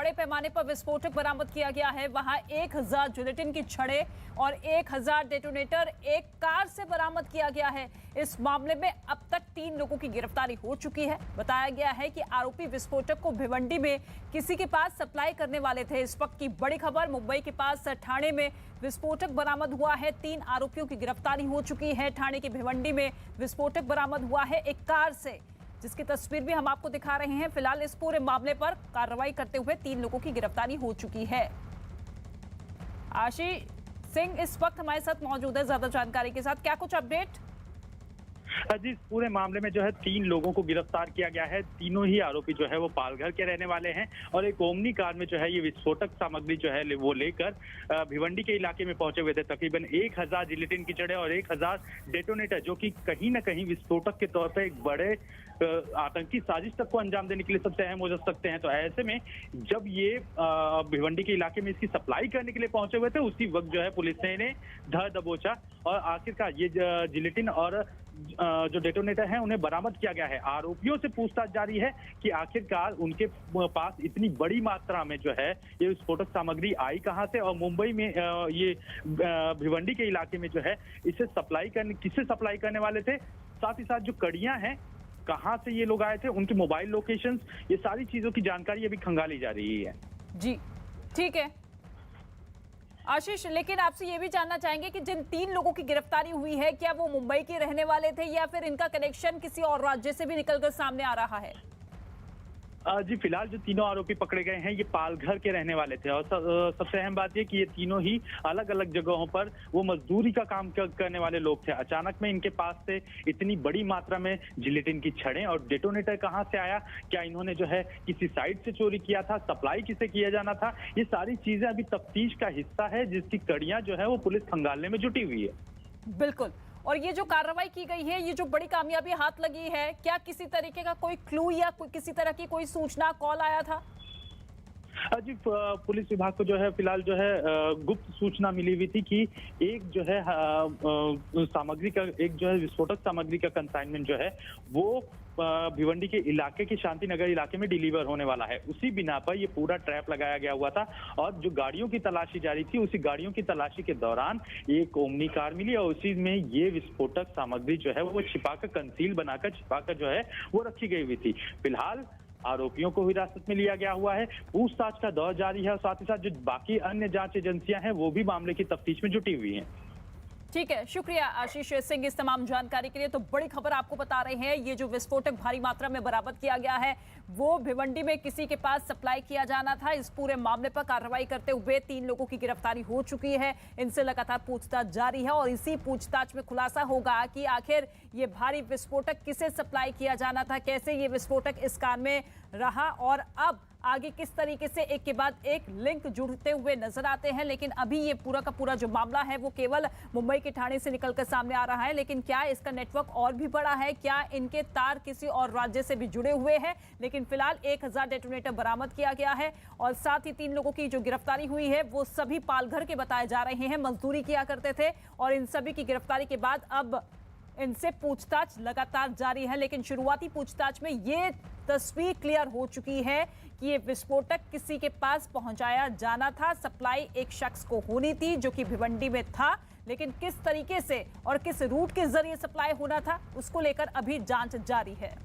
बड़े पैमाने पर विस्फोटक बरामद किया गया है। वहां 1000 जिलेटिन की छड़ें और 1000 डेटोनेटर एक कार से बरामद किया गया है। इस मामले में अब तक 3 लोगों की गिरफ्तारी हो चुकी है। बताया गया है कि आरोपी विस्फोटक को भिवंडी में किसी के पास सप्लाई करने वाले थे। इस वक्त की बड़ी खबर, मुंबई के पास ठाणे में विस्फोटक बरामद हुआ है। 3 आरोपियों की गिरफ्तारी हो चुकी है। ठाणे के भिवंडी में विस्फोटक बरामद हुआ है एक कार से, जिसकी तस्वीर भी हम आपको दिखा रहे हैं। फिलहाल इस पूरे मामले पर कार्रवाई करते हुए 3 लोगों की गिरफ्तारी हो चुकी है। आशीष सिंह इस वक्त हमारे साथ मौजूद है ज्यादा जानकारी के साथ। क्या कुछ अपडेट? जी, इस पूरे मामले में जो है 3 लोगों को गिरफ्तार किया गया है। तीनों ही आरोपी जो है वो पालघर के रहने वाले हैं और एक ओमनी कार में जो है ये विस्फोटक सामग्री जो है वो लेकर भिवंडी के इलाके में पहुंचे हुए थे। तकरीबन 1000 जिलेटिन की छड़ें और 1000 डेटोनेटर, जो कि कहीं ना कहीं विस्फोटक के तौर पर एक बड़े आतंकी साजिश तक को अंजाम देने के लिए सबसे अहम हो सकते हैं। तो ऐसे में जब ये भिवंडी के इलाके में इसकी सप्लाई करने के लिए पहुंचे हुए थे, उसी वक्त जो है पुलिस ने इन्हें धर दबोचा और आखिरकार ये जिलेटिन और जो डेटोनेटर हैं उन्हें बरामद किया गया है। आरोपियों से पूछताछ जारी है कि आखिरकार उनके पास इतनी बड़ी मात्रा में जो है ये विस्फोटक सामग्री आई कहां से और मुंबई में ये भिवंडी के इलाके में जो है इसे किससे सप्लाई करने वाले थे। साथ ही साथ जो कड़ियां हैं, कहां से ये लोग आए थे, उनके मोबाइल लोकेशंस, ये सारी चीजों की जानकारी अभी खंगाली जा रही है। जी ठीक है आशीष, लेकिन आपसे ये भी जानना चाहेंगे कि जिन 3 लोगों की गिरफ्तारी हुई है, क्या वो मुंबई के रहने वाले थे या फिर इनका कनेक्शन किसी और राज्य से भी निकलकर सामने आ रहा है? जी, फिलहाल जो तीनों आरोपी पकड़े गए हैं ये पालघर के रहने वाले थे और सबसे अहम बात ये कि ये तीनों ही अलग अलग जगहों पर वो मजदूरी का काम करने वाले लोग थे। अचानक में इनके पास से इतनी बड़ी मात्रा में जिलेटिन की छड़ें और डेटोनेटर कहां से आया, क्या इन्होंने जो है किसी साइट से चोरी किया था, सप्लाई किसे किया जाना था, ये सारी चीजें अभी तफ्तीश का हिस्सा है, जिसकी कड़ियां जो है वो पुलिस खंगालने में जुटी हुई है। बिल्कुल। और ये जो कार्रवाई की गई है, ये जो बड़ी कामयाबी हाथ लगी है, क्या किसी तरीके का कोई क्लू या किसी तरह की कोई सूचना, कॉल आया था? जी, पुलिस विभाग को जो है फिलहाल जो है गुप्त सूचना मिली हुई थी कि एक जो है सामग्री का, एक जो है विस्फोटक सामग्री का कंसाइनमेंट जो है वो भिवंडी के इलाके के शांति नगर इलाके में डिलीवर होने वाला है। उसी बिना पर ये पूरा ट्रैप लगाया गया हुआ था और जो गाड़ियों की तलाशी जारी थी, उसी गाड़ियों की तलाशी के दौरान एक ओमनी कार मिली और उसी में ये विस्फोटक सामग्री जो है वो छिपाकर, कंसील बनाकर छिपाकर जो है वो रखी गई हुई थी। फिलहाल आरोपियों को हिरासत में लिया गया हुआ है, पूछताछ का दौर जारी है और साथ ही साथ जो बाकी अन्य जांच एजेंसियां हैं वो भी मामले की तफ्तीश में जुटी हुई हैं। ठीक है, शुक्रिया आशीष सिंह इस तमाम जानकारी के लिए। तो बड़ी खबर आपको बता रहे हैं, ये जो विस्फोटक भारी मात्रा में बरामद किया गया है वो भिवंडी में किसी के पास सप्लाई किया जाना था। इस पूरे मामले पर कार्रवाई करते हुए 3 लोगों की गिरफ्तारी हो चुकी है। इनसे लगातार पूछताछ जारी है और इसी पूछताछ में खुलासा होगा कि आखिर ये भारी विस्फोटक किसे सप्लाई किया जाना था, कैसे ये विस्फोटक इस कार में रहा और अब आगे किस तरीके से एक के बाद एक लिंक जुड़ते हुए नजर आते हैं। लेकिन अभी ये पूरा का पूरा जो मामला है वो केवल मुंबई के ठाणे से निकलकर सामने आ रहा है, लेकिन क्या इसका नेटवर्क और भी बड़ा है, क्या इनके तार किसी और राज्य से भी जुड़े हुए हैं? लेकिन फिलहाल 1000 डेटोनेटर बरामद किया गया है और साथ ही 3 लोगों की जो गिरफ्तारी हुई है वो सभी पालघर के बताए जा रहे हैं, मजदूरी किया करते थे और इन सभी की गिरफ्तारी के बाद अब इनसे पूछताछ लगातार जारी है। लेकिन शुरुआती पूछताछ में ये तस्वीर क्लियर हो चुकी है कि ये विस्फोटक किसी के पास पहुंचाया जाना था। सप्लाई एक शख्स को होनी थी जो कि भिवंडी में था, लेकिन किस तरीके से और किस रूट के जरिए सप्लाई होना था उसको लेकर अभी जांच जारी है।